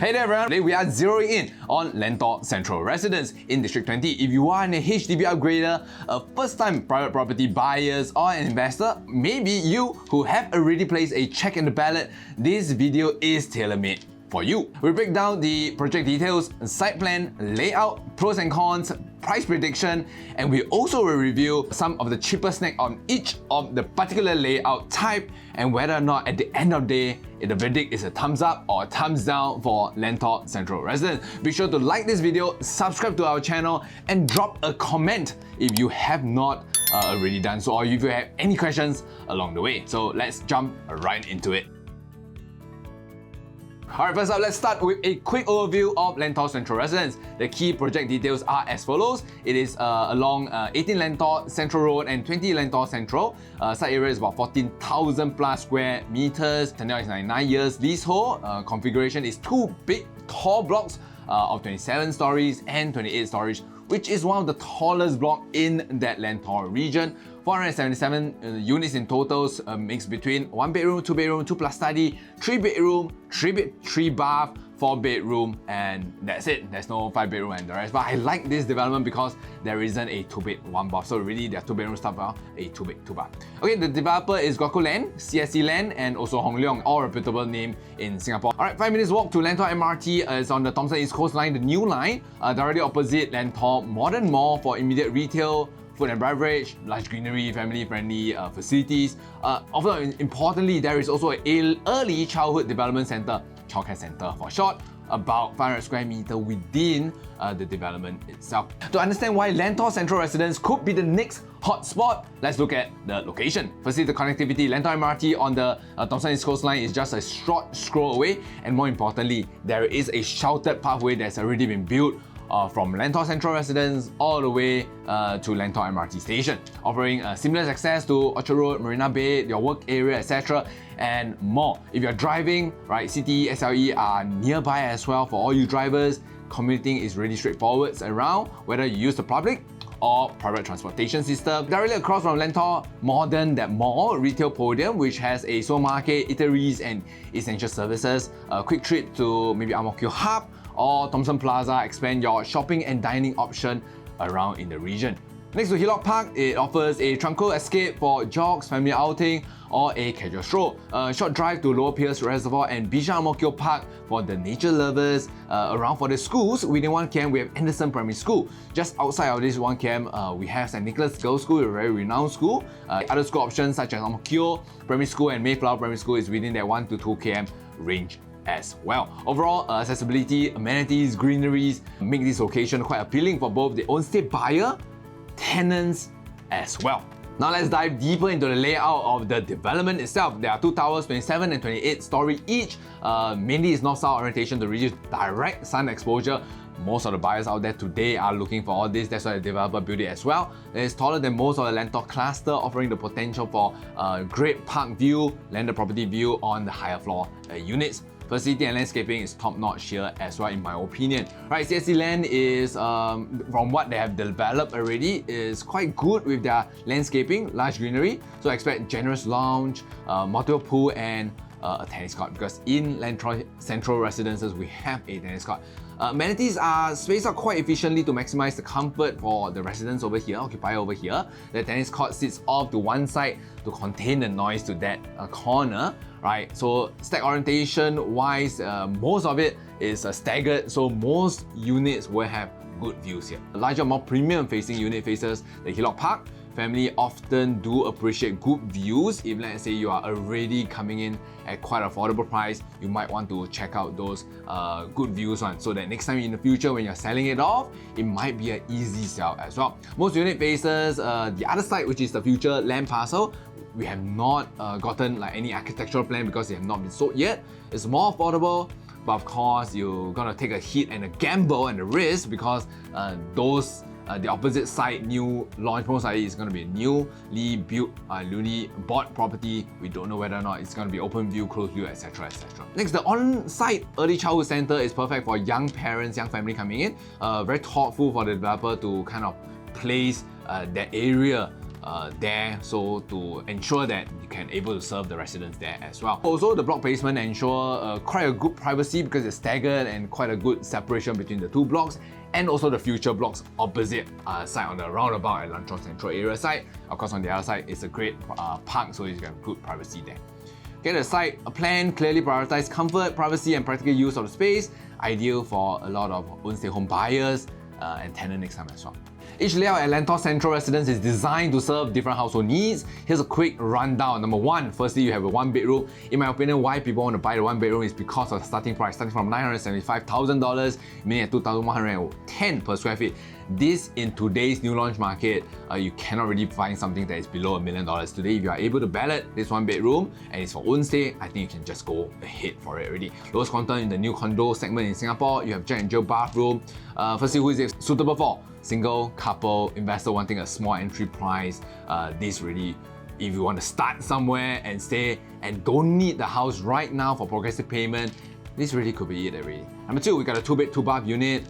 Hey there everyone, today we are zeroing in on Lentor Central Residence in District 20. If you are an HDB upgrader, a first-time private property buyers or an investor, maybe you who have already placed a check in the ballot, this video is tailor-made for you. We break down the project details, site plan, layout, pros and cons, price prediction, and we also will review some of the cheapest snack on each of the particular layout type and whether or not at the end of the day, if the verdict is a thumbs up or a thumbs down for Lentor Central Residence. Be sure to like this video, subscribe to our channel, and drop a comment if you have not already done so or if you have any questions along the way. So let's jump right into it. Alright, first up, let's start with a quick overview of Lentor Central Residence. The key project details are as follows. It is along 18 Lentor Central Road and 20 Lentor Central. Site area is about 14,000 plus square meters. Tenure is 99 years. Leasehold configuration is two big tall blocks of 27 stories and 28 stories, which is one of the tallest blocks in that Lentor region. 477 units in totals, mixed between 1 bedroom, 2 bedroom, 2 plus study, 3 bedroom, 3 bath, 4 bedroom, and that's it. There's no 5 bedroom and the rest. But I like this development because there isn't a 2 bed, 1 bath. So really, there are 2 bedroom stuff now, a 2 bed, 2 bath. Okay, the developer is Guaco Land, CSC Land, and also Hong Leong, all reputable name in Singapore. Alright, 5 minutes walk to Lentor MRT is on the Thomson East Coast Line, the new line, directly opposite Lentor Modern Mall for immediate retail, food and beverage, large greenery, family-friendly facilities. Also, importantly, there is also an early childhood development center, childcare center for short, about 500 square meter within the development itself. To understand why Lentor Central Residence could be the next hotspot, let's look at the location. Firstly, the connectivity. Lentor MRT on the Thomson East Coast Line is just a short scroll away, and more importantly, there is a sheltered pathway that's already been built from Lentor Central Residence all the way to Lentor MRT station, offering seamless access to Orchard Road, Marina Bay, your work area, etc. and more. If you're driving, right, CTE, SLE are nearby as well for all you drivers. Commuting is really straightforward around, whether you use the public or private transportation system. Directly across from Lentor Modern, that mall, retail podium, which has a supermarket, eateries, and essential services. A quick trip to maybe Ang Mo Kio Hub or Thomson Plaza, expand your shopping and dining option around in the region. Next to Hillock Park, it offers a tranquil escape for jogs, family outing, or a casual stroll. A short drive to Lower Pierce Reservoir and Bishan Ang Mo Kio Park for the nature lovers. Around for the schools, within 1 km, we have Anderson Primary School. Just outside of this 1 km, we have St. Nicholas Girls' School, a very renowned school. Other school options such as Ang Mo Kio Primary School and Mayflower Primary School is within that 1 to 2 km range as well. Overall, accessibility, amenities, greeneries make this location quite appealing for both the on-state buyer, tenants as well. Now let's dive deeper into the layout of the development itself. There are 2 towers, 27 and 28 story each. Mainly it's north-south orientation to reduce direct sun exposure. Most of the buyers out there today are looking for all this. That's why the developer built it as well. It's taller than most of the Lentor cluster, offering the potential for great park view, landed property view on the higher floor units. Facility and landscaping is top-notch here as well, in my opinion. Right, CSC Land is, from what they have developed already, is quite good with their landscaping, large greenery. So expect generous lounge, multiple pool, and a tennis court, because in Lentor Central Residences, we have a tennis court. Amenities are spaced out quite efficiently to maximize the comfort for the residents over here, occupier over here. The tennis court sits off to one side to contain the noise to that corner, right? So stack orientation wise, most of it is staggered, so most units will have good views here. A larger, more premium facing unit faces the Hillock Park. Family often do appreciate good views. If let's say you are already coming in at quite affordable price, you might want to check out those good views one, so that next time in the future when you're selling it off, it might be an easy sell as well. Most unit faces the other side, which is the future land parcel. We have not gotten like any architectural plan because they have not been sold yet. It's more affordable, but of course you're gonna take a hit and a gamble and a risk because the opposite side, new launch, most likely is going to be a newly built, newly bought property. We don't know whether or not it's going to be open view, closed view, etc, etc. Next, the on-site early childhood center is perfect for young parents, young family coming in. Very thoughtful for the developer to kind of place that area there, so to ensure that you can able to serve the residents there as well. Also, the block placement ensure quite a good privacy because it's staggered and quite a good separation between the two blocks, and also the future blocks opposite side on the roundabout at Lentor Central area side. Of course, on the other side, it's a great park, so you have good privacy there. Okay, the site plan clearly prioritizes comfort, privacy, and practical use of the space, ideal for a lot of own-stay home buyers and tenant next time as well. Each layout at Lentor Central Residence is designed to serve different household needs. Here's a quick rundown. Number one, firstly, you have a one bedroom. In my opinion, why people want to buy the one bedroom is because of the starting price, starting from $975,000, meaning at $2,110 per square feet. This, in today's new launch market, you cannot really find something that is below $1 million. Today, if you are able to ballot this one bedroom and it's for own stay, I think you can just go ahead for it already. Lowest quantum in the new condo segment in Singapore. You have Jack and Jill bathroom. Firstly, who is it suitable for? Single, couple, investor wanting a small entry price. This really, if you want to start somewhere and stay and don't need the house right now for progressive payment, this really could be it already. Number two, we got a 2-bed, 2-bath unit.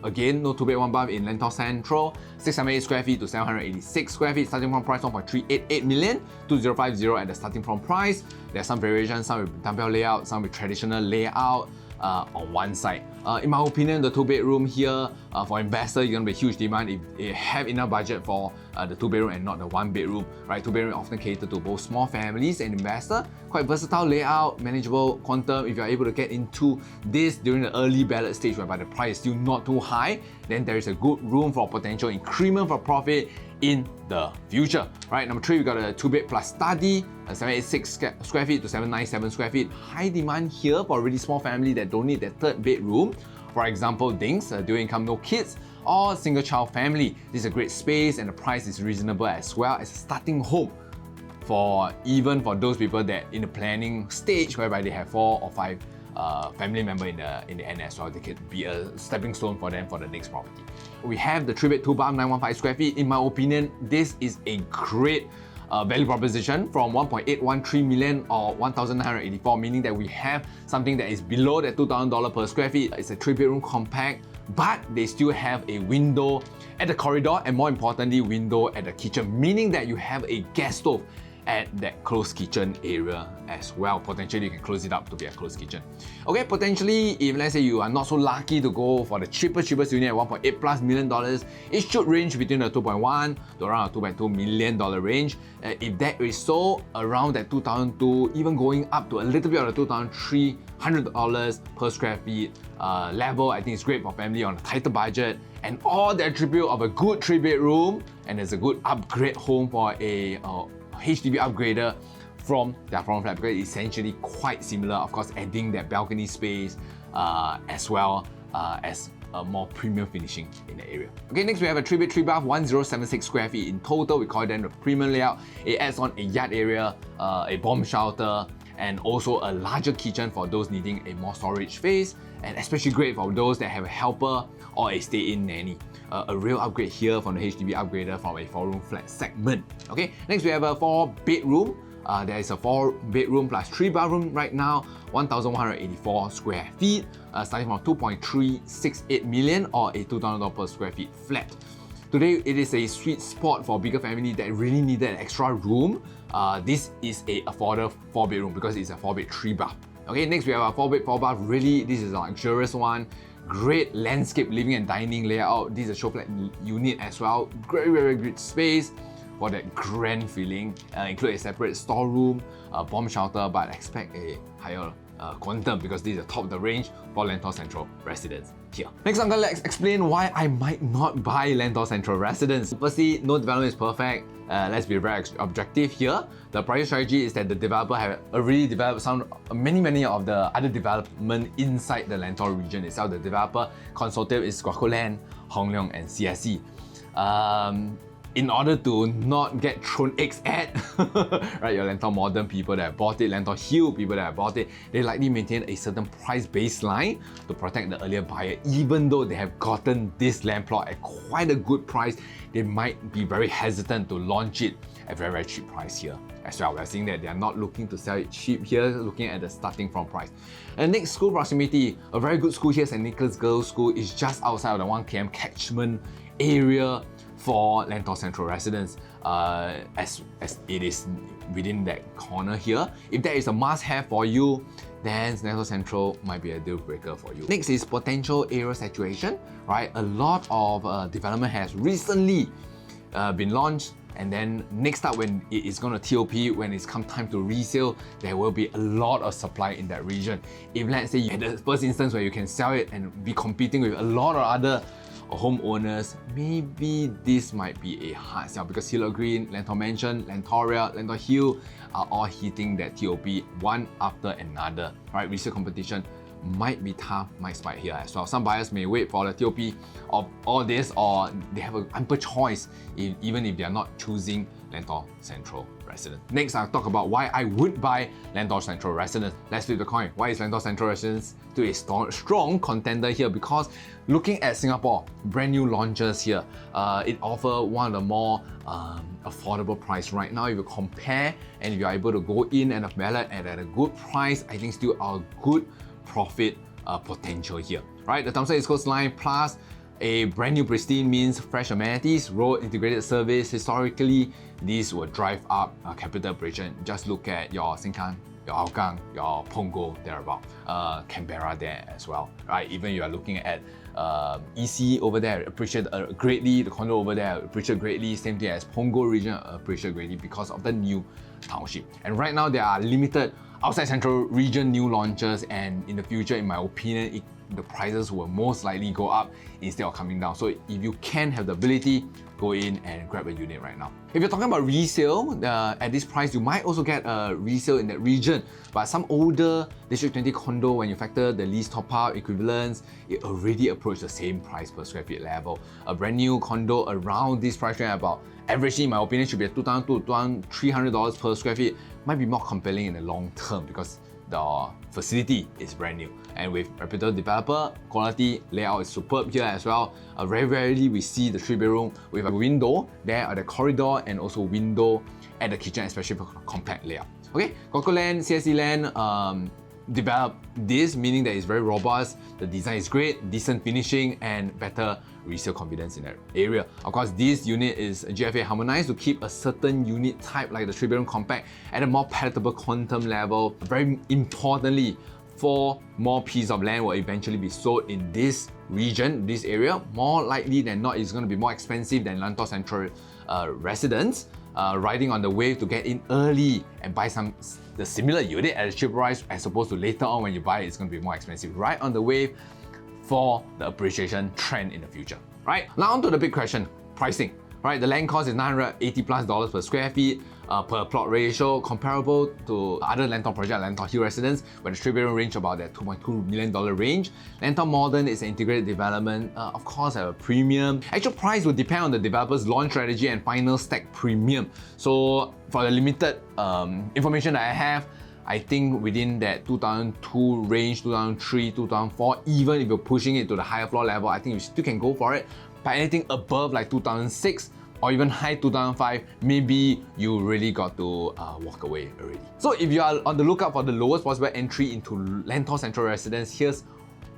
Again, no 2-bed, 1-bath in Lentor Central. 678 square feet to 786 square feet. Starting from price 1.388 million, 2050 at the starting from price. There's some variations, some with dumbbell layout, some with traditional layout. On one side. In my opinion, the 2-bedroom here, for investor, you're going to be a huge demand if you have enough budget for the 2-bedroom and not the 1-bedroom. Right? 2-bedroom often cater to both small families and investor. Quite versatile layout, manageable quantum. If you're able to get into this during the early ballot stage whereby the price is still not too high, then there is a good room for potential increment for profit in the future. Right, number three, we got a 2-bed plus study, 786 square feet to 797 square feet. High demand here for a really small family that don't need that 3rd bedroom. For example, Dings, dual income, no kids, or single child family. This is a great space and the price is reasonable as well as a starting home for even for those people that in the planning stage whereby they have 4 or 5 family member in the end as well. They could be a stepping stone for them for the next property. We have the 3-bed, 2-bath, 915 square feet. In my opinion, this is a great value proposition from 1.813 million or 1,984, meaning that we have something that is below that $2,000 per square feet. It's a 3-bedroom compact, but they still have a window at the corridor and more importantly, window at the kitchen, meaning that you have a gas stove at that closed kitchen area as well. Potentially you can close it up to be a closed kitchen. Okay, potentially if let's say you are not so lucky to go for the cheapest unit at $1.8+ million, it should range between the 2.1 to around a $2.2 million range. If that is so, around that $2,200, even going up to a little bit of the $2,300 per square feet level, I think it's great for family on a tighter budget and all the attribute of a good 3-bedroom, and it's a good upgrade home for a HDB upgrader from their front flat because it's essentially quite similar, of course adding that balcony space as well as a more premium finishing in the area. Okay, next we have a 3-bed, 3-bath, 1076 square feet in total. We call it then the premium layout. It adds on a yard area, a bomb shelter, and also a larger kitchen for those needing a more storage space, and especially great for those that have a helper or a stay-in nanny. A real upgrade here from the HDB upgrader from a 4-room flat segment. Okay, next we have a 4-bedroom. There is a 4-bedroom plus 3-bathroom right now, 1,184 square feet, starting from 2.368 million or a $2,000 per square feet flat. Today, it is a sweet spot for bigger family that really needed an extra room. This is a affordable 4-bedroom because it's a 4-bed, 3-bath. Okay, next we have a 4-bed, 4-bath. Really, this is a luxurious one. Great landscape living and dining layout. This is a show flat unit as well. Very good space for that grand feeling. Include a separate storeroom, bomb shelter, but expect a higher quantum because this is the top of the range for Lentor Central Residence here. Next, I'm gonna explain why I might not buy Lentor Central Residence. Firstly, no development is perfect. Let's be very objective here. The pricing strategy is that the developer have already developed many of the other development inside the Lentor region itself. The developer Consultation is Guacoland, Hong Leong, and CSE. In order to not get thrown eggs at, right, your Lentor Modern people that have bought it, Lentor Hill people that have bought it, they likely maintain a certain price baseline to protect the earlier buyer. Even though they have gotten this land plot at quite a good price, they might be very hesitant to launch it at very cheap price here as well. We're seeing that they are not looking to sell it cheap here, looking at the starting from price. And next, school proximity. A very good school here, St. Nicholas Girls' School, is just outside of the 1 km catchment area for Lentor Central Residence, as it is within that corner here. If that is a must-have for you, then Lentor Central might be a deal breaker for you. Next is potential area saturation, right? A lot of development has recently been launched, and then next up when it is going to TOP, when it's come time to resale, there will be a lot of supply in that region. If let's say you had the first instance where you can sell it and be competing with a lot of other homeowners, maybe this might be a hard sell, because Hillock Green, Lentor Mansion, Lentoria, Lentor Hill are all hitting that TOP one after another, right? Resale competition might be tough, might spike here as well. Some buyers may wait for the TOP of all this, or they have an ample choice even if they are not choosing Lentor Central Residence. Next, I'll talk about why I would buy Lentor Central Residence. Let's flip the coin. Why is Lentor Central Residence to a strong contender here? Because looking at Singapore, brand new launches here, it offers one of the more affordable price right now. If you compare and if you're able to go in and ballot at a good price, I think still a good profit potential here, right? The Thomson East Coast Line plus a brand new pristine means fresh amenities, road integrated service. Historically, these will drive up capital operation. Just look at your Sengkang, your Hougang, your Punggol, thereabout, Canberra there as well, right? Even you are looking at EC over there, appreciate greatly. The condo over there, appreciate greatly. Same thing as Punggol region, appreciate greatly because of the new township. And right now, there are limited outside central region new launches, and in the future, in my opinion, the prices will most likely go up instead of coming down. So if you can have the ability, go in and grab a unit right now. If you're talking about resale, at this price, you might also get a resale in that region. But some older District 20 condo, when you factor the lease top-up equivalents, it already approached the same price per square feet level. A brand new condo around this price range, about averagely, in my opinion, should be at $2,000 to $2,300 per square feet. Might be more compelling in the long term because the facility is brand new, and with reputable developer, quality layout is superb here as well. Very rarely we see the 3-bedroom with a window there at the corridor and also window at the kitchen, especially for compact layout. Okay, Coco Land, CSE Land developed this, meaning that it's very robust, the design is great, decent finishing, and better resale confidence in that area. Of course, this unit is GFA harmonized to keep a certain unit type like the 3-bedroom compact at a more palatable quantum level. Very importantly, 4 more pieces of land will eventually be sold in this region, this area. More likely than not, it's going to be more expensive than Lentor Central Residence. Riding on the wave to get in early and buy the similar unit at a cheaper price, as opposed to later on when you buy it, it's going to be more expensive. Right on the wave for the appreciation trend in the future. Right, now on to the big question, pricing. Right, the land cost is $980+ per square feet per plot ratio, comparable to other Lentor project, Lentor Hill Residence, where the 3-bedroom range about that $2.2 million range. Lentor Modern is an integrated development, of course, at a premium. Actual price will depend on the developer's launch strategy and final stack premium. So for the limited information that I have, I think within that 2002 range, 2003, 2004, even if you're pushing it to the higher floor level, I think you still can go for it. But anything above like 2006 or even high 2005, maybe you really got to walk away already. So if you are on the lookout for the lowest possible entry into Lentor Central Residence, here's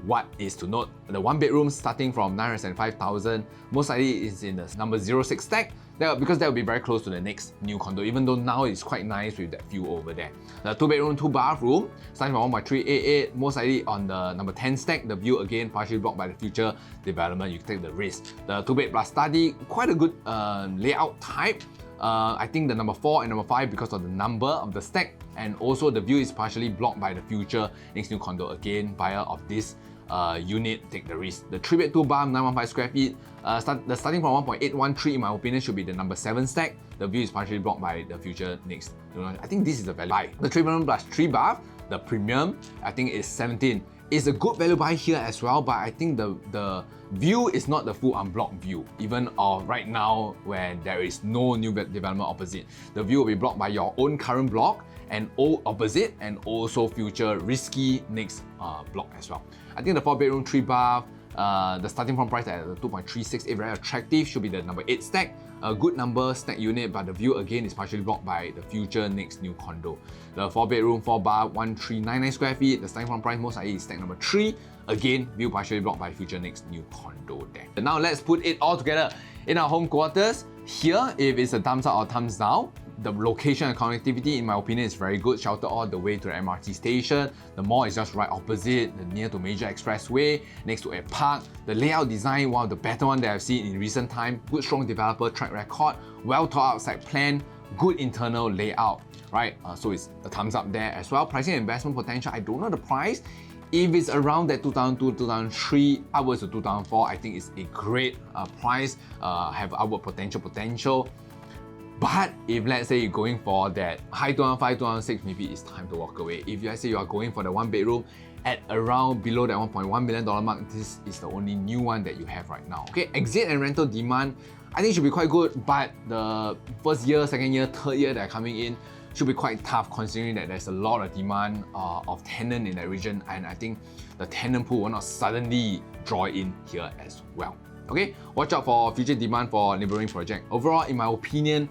what is to note. The 1-bedroom starting from $975,000 most likely is in the number 06 stack, because that will be very close to the next new condo, even though now it's quite nice with that view over there. The 2-bedroom, 2-bathroom starting from 1.388, most likely on the number 10 stack. The view again partially blocked by the future development, you take the risk. The 2-bed plus study, quite a good layout type. I think the number 4 and number 5 because of the number of the stack, and also the view is partially blocked by the future next new condo. Again, buyer of this unit, take the risk. The 3-bed 2-bath, 915 square feet, starting from 1.813, in my opinion, should be the number 7 stack. The view is partially blocked by the future next. I think this is a value buy. The 3-bedroom plus 3-bath, the premium, I think is 17. It's a good value buy here as well, but I think the view is not the full unblocked view, even of right now when there is no new development opposite. The view will be blocked by your own current block and opposite, and also future risky next block as well. I think the 4-bedroom 3-bath, the starting from price at 2.368, very attractive, should be the number 8 stack. a good number snack unit, but the view again is partially blocked by the future next new condo. The 4-bedroom, 4-bar, 1399 square feet. The starting from price most likely is stack number 3. Again, view partially blocked by future next new condo there. And now let's put it all together. In our home quarters, here, if it's a thumbs up or thumbs down, the location and connectivity, in my opinion, is very good. Sheltered all the way to the MRT station. The mall is just right opposite, near to major expressway, next to a park. The layout design, one of the better one that I've seen in recent time. Good, strong developer track record. Well thought out site plan. Good internal layout, right? So it's a thumbs up there as well. Pricing and investment potential, I don't know the price. If it's around that 2002, 2003, upwards to 2004, I think it's a great price, have upward potential. But if let's say you're going for that high 2005, 2006, maybe it's time to walk away. If let's say you are going for the 1-bedroom at around below that $1.1 million mark, this is the only new one that you have right now. Okay, exit and rental demand, I think should be quite good, but the first year, second year, third year that are coming in should be quite tough, considering that there's a lot of demand of tenant in that region, and I think the tenant pool will not suddenly draw in here as well. Okay, watch out for future demand for neighboring project. Overall, in my opinion,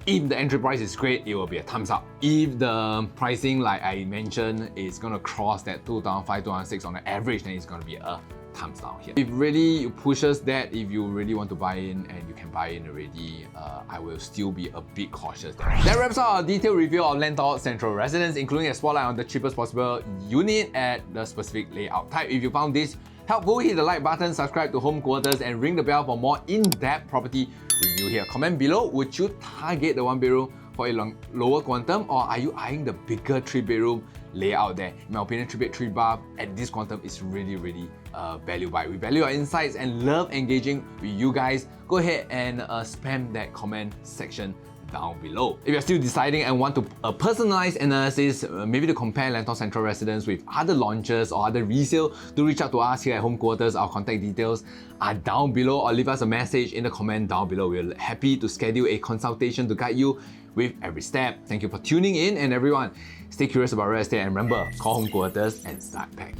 if the entry price is great, it will be a thumbs up. If the pricing, like I mentioned, is gonna cross that 2005, 2006 on the average, then it's gonna be a thumbs down here. If really pushes that, if you really want to buy in and you can buy in already, I will still be a bit cautious there. That wraps up our detailed review of Lentor Central Residence, including a spotlight on the cheapest possible unit at the specific layout type. If you found this helpful, hit the like button, subscribe to Home Quarters, and ring the bell for more in-depth property review here. Comment below, would you target the 1-bedroom for a lower quantum, or are you eyeing the bigger 3-bedroom layout there? In my opinion, 3-bed, 3-bath at this quantum is really value buy. We value our insights and love engaging with you guys. Go ahead and spam that comment section down below. If you're still deciding and want to personalized analysis, maybe to compare Lentor Central Residence with other launches or other resale, do reach out to us here at Home Quarters. Our contact details are down below, or leave us a message in the comment down below. We're happy to schedule a consultation to guide you with every step. Thank you for tuning in, and everyone, stay curious about real estate, and remember, call Home Quarters and start back.